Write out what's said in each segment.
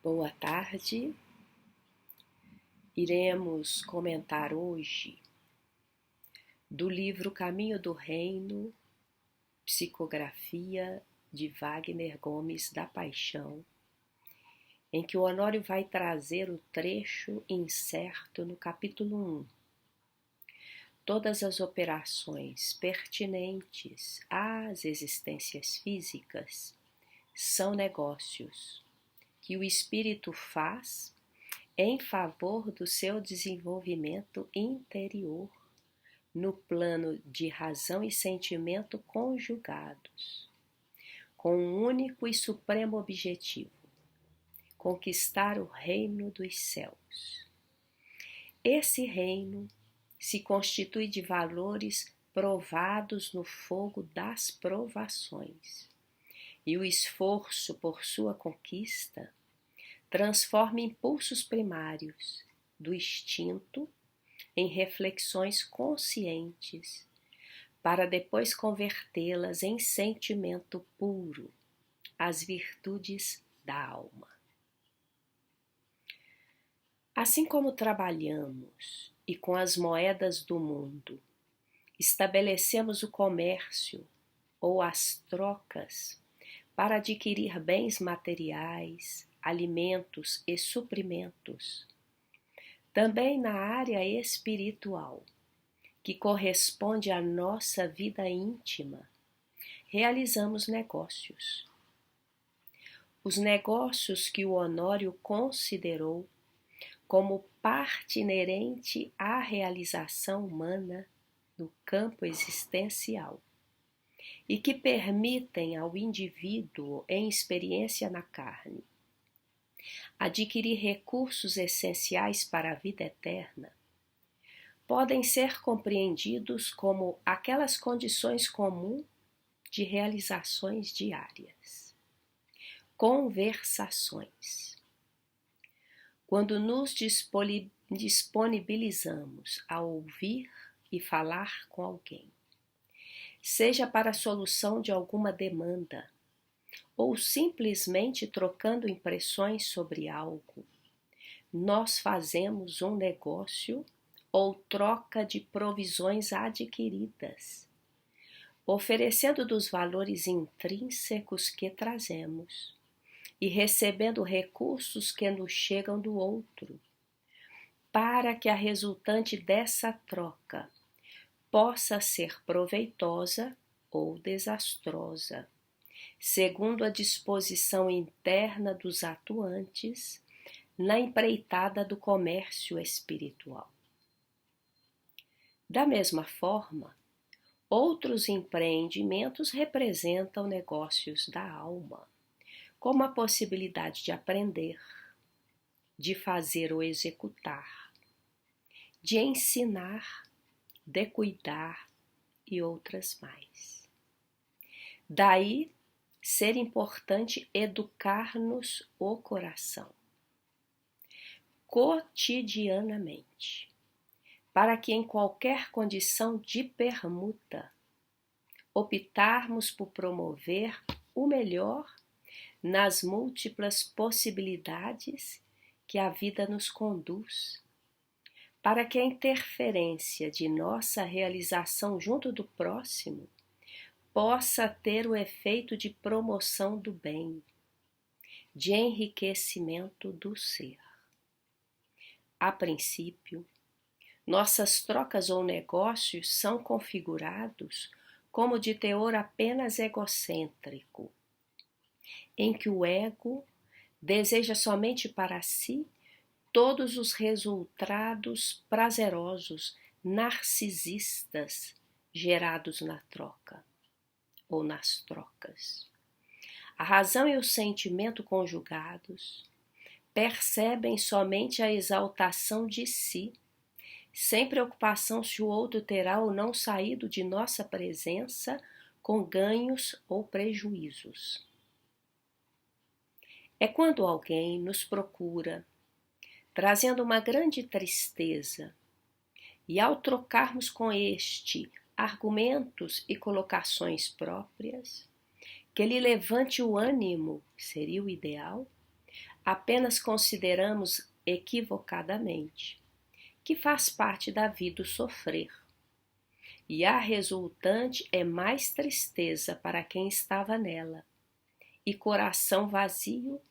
Boa tarde. Iremos comentar hoje do livro Caminho do Reino, psicografia de Wagner Gomes da Paixão, em que o Honório vai trazer o trecho incerto no capítulo 1. Todas as operações pertinentes às existências físicas são negócios que o espírito faz em favor do seu desenvolvimento interior no plano de razão e sentimento conjugados, com um único e supremo objetivo: conquistar o reino dos céus. Esse reino se constitui de valores provados no fogo das provações, e o esforço por sua conquista transforma impulsos primários do instinto em reflexões conscientes, para depois convertê-las em sentimento puro, as virtudes da alma. Assim como trabalhamos e com as moedas do mundo estabelecemos o comércio ou as trocas para adquirir bens materiais, alimentos e suprimentos, também na área espiritual, que corresponde à nossa vida íntima, realizamos negócios. Os negócios que o Honório considerou como parte inerente à realização humana no campo existencial e que permitem ao indivíduo em experiência na carne adquirir recursos essenciais para a vida eterna, podem ser compreendidos como aquelas condições comuns de realizações diárias. Conversações. Quando nos disponibilizamos a ouvir e falar com alguém, seja para a solução de alguma demanda, ou simplesmente trocando impressões sobre algo, nós fazemos um negócio ou troca de provisões adquiridas, oferecendo dos valores intrínsecos que trazemos e recebendo recursos que nos chegam do outro, para que a resultante dessa troca possa ser proveitosa ou desastrosa, segundo a disposição interna dos atuantes na empreitada do comércio espiritual. Da mesma forma, outros empreendimentos representam negócios da alma, como a possibilidade de aprender, de fazer ou executar, de ensinar, de cuidar e outras mais. Daí ser importante educar-nos o coração, cotidianamente, para que em qualquer condição de permuta, optarmos por promover o melhor nas múltiplas possibilidades que a vida nos conduz, para que a interferência de nossa realização junto do próximo possa ter o efeito de promoção do bem, de enriquecimento do ser. A princípio, nossas trocas ou negócios são configurados como de teor apenas egocêntrico, em que o ego deseja somente para si todos os resultados prazerosos, narcisistas gerados na troca ou nas trocas. A razão e o sentimento conjugados percebem somente a exaltação de si, sem preocupação se o outro terá ou não saído de nossa presença com ganhos ou prejuízos. É quando alguém nos procura, trazendo uma grande tristeza, e ao trocarmos com este argumentos e colocações próprias, que lhe levante o ânimo, seria o ideal, Apenas consideramos equivocadamente que faz parte da vida o sofrer, e a resultante é mais tristeza para quem estava nela, e coração vazio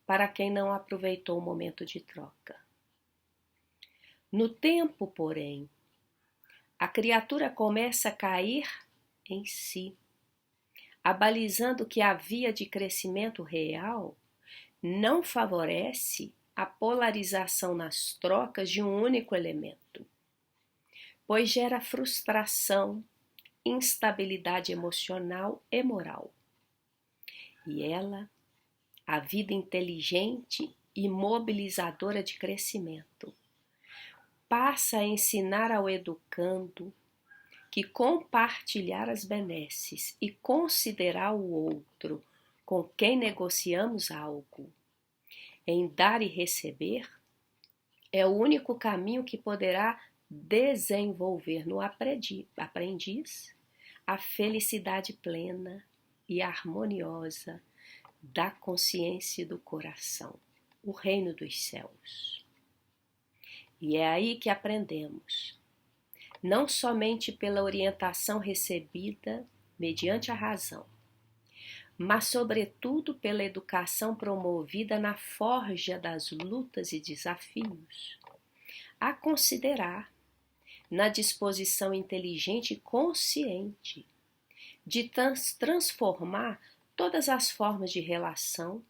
para quem não aproveitou o momento de troca. No tempo, porém, a criatura começa a cair em si, abalizando que a via de crescimento real não favorece a polarização nas trocas de um único elemento, pois gera frustração, instabilidade emocional e moral. E ela, a vida inteligente e mobilizadora de crescimento, passa a ensinar ao educando que compartilhar as benesses e considerar o outro com quem negociamos algo, em dar e receber, é o único caminho que poderá desenvolver no aprendiz a felicidade plena e harmoniosa da consciência e do coração, o reino dos céus. E é aí que aprendemos, não somente pela orientação recebida mediante a razão, mas sobretudo pela educação promovida na forja das lutas e desafios, a considerar, na disposição inteligente e consciente, de transformar todas as formas de relação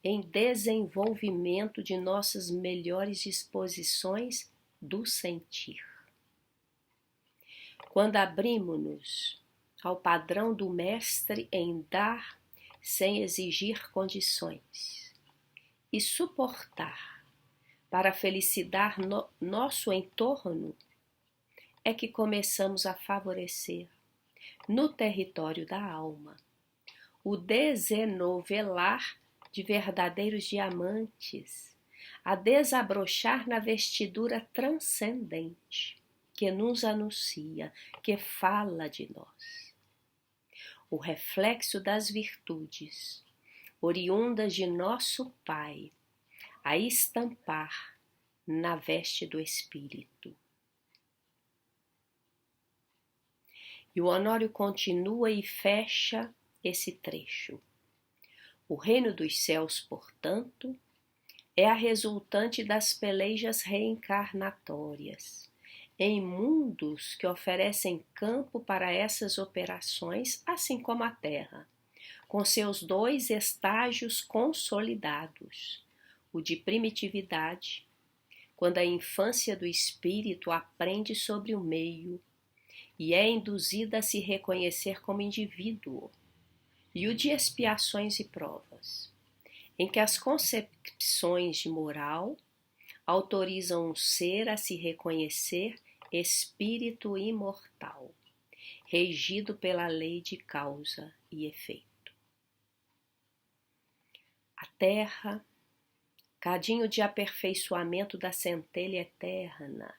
em desenvolvimento de nossas melhores disposições do sentir. Quando abrimos-nos ao padrão do Mestre em dar sem exigir condições e suportar para felicitar nosso entorno, é que começamos a favorecer, no território da alma, o desenovelar de verdadeiros diamantes, a desabrochar na vestidura transcendente que nos anuncia, que fala de nós. O reflexo das virtudes, oriundas de nosso Pai, a estampar na veste do Espírito. E o Honório continua e fecha esse trecho. O reino dos céus, portanto, é a resultante das pelejas reencarnatórias, em mundos que oferecem campo para essas operações, assim como a Terra, com seus dois estágios consolidados, o de primitividade, quando a infância do espírito aprende sobre o meio e é induzida a se reconhecer como indivíduo, e o de expiações e provas, em que as concepções de moral autorizam o ser a se reconhecer espírito imortal, regido pela lei de causa e efeito. A terra, cadinho de aperfeiçoamento da centelha eterna,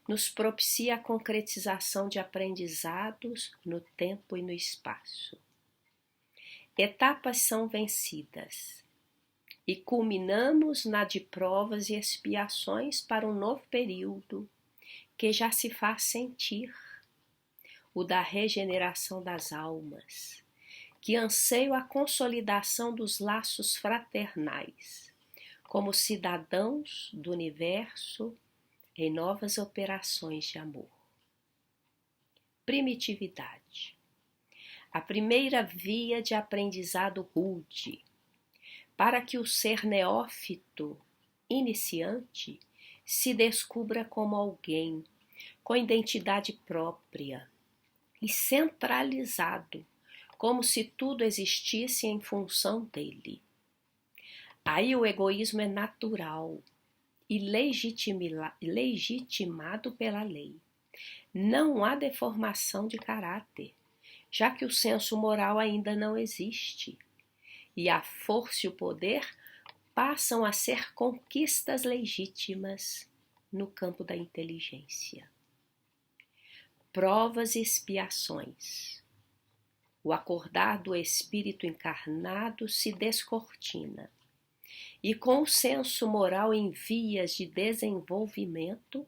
nos propicia a concretização de aprendizados no tempo e no espaço. Etapas são vencidas e culminamos na de provas e expiações para um novo período que já se faz sentir, o da regeneração das almas, que anseia a consolidação dos laços fraternais, como cidadãos do universo em novas operações de amor. Primitividade. A primeira via de aprendizado rude, para que o ser neófito, iniciante, se descubra como alguém, com identidade própria e centralizado, como se tudo existisse em função dele. Aí o egoísmo é natural e legitimado pela lei. Não há deformação de caráter, já que o senso moral ainda não existe, e a força e o poder passam a ser conquistas legítimas no campo da inteligência. Provas e expiações. O acordar do espírito encarnado se descortina e com o senso moral em vias de desenvolvimento,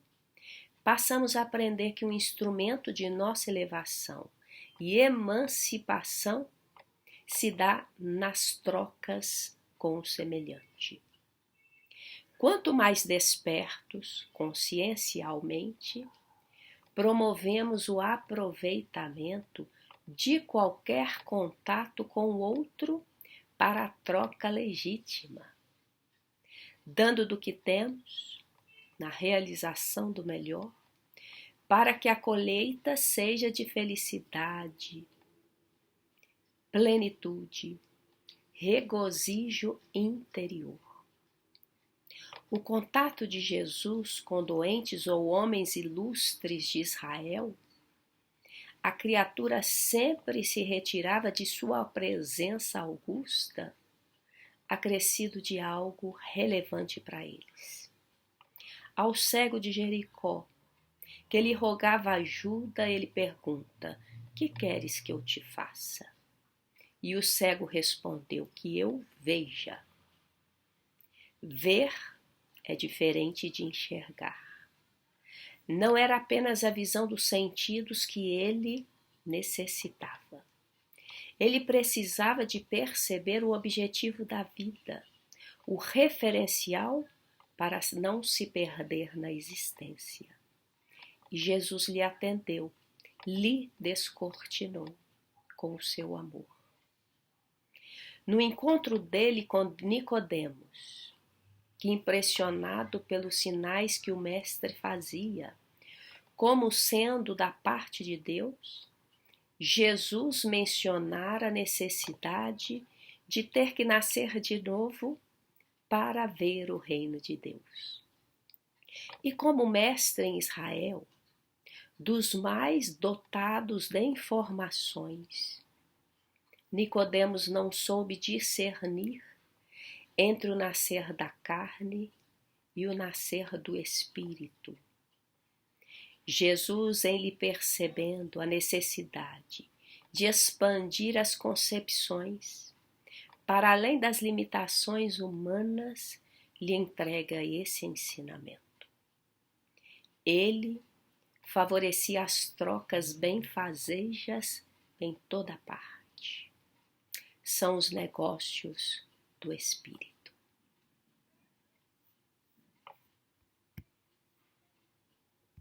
passamos a aprender que um instrumento de nossa elevação e emancipação se dá nas trocas com o semelhante. Quanto mais despertos, consciencialmente, promovemos o aproveitamento de qualquer contato com o outro para a troca legítima, dando do que temos, na realização do melhor, para que a colheita seja de felicidade, plenitude, regozijo interior. O contato de Jesus com doentes ou homens ilustres de Israel, a criatura sempre se retirava de sua presença augusta, acrescido de algo relevante para eles. Ao cego de Jericó, que lhe rogava ajuda, ele pergunta: que queres que eu te faça? E o cego respondeu: que eu veja. Ver é diferente de enxergar. Não era apenas a visão dos sentidos que ele necessitava. Ele precisava de perceber o objetivo da vida, o referencial para não se perder na existência. E Jesus lhe atendeu, lhe descortinou com o seu amor. No encontro dele com Nicodemos, que impressionado pelos sinais que o mestre fazia, como sendo da parte de Deus, Jesus mencionara a necessidade de ter que nascer de novo para ver o reino de Deus. E como mestre em Israel, dos mais dotados de informações, Nicodemos não soube discernir entre o nascer da carne e o nascer do espírito. Jesus, em lhe percebendo a necessidade de expandir as concepções para além das limitações humanas, lhe entrega esse ensinamento. Ele favorecia as trocas benfazejas em toda parte. São os negócios do espírito.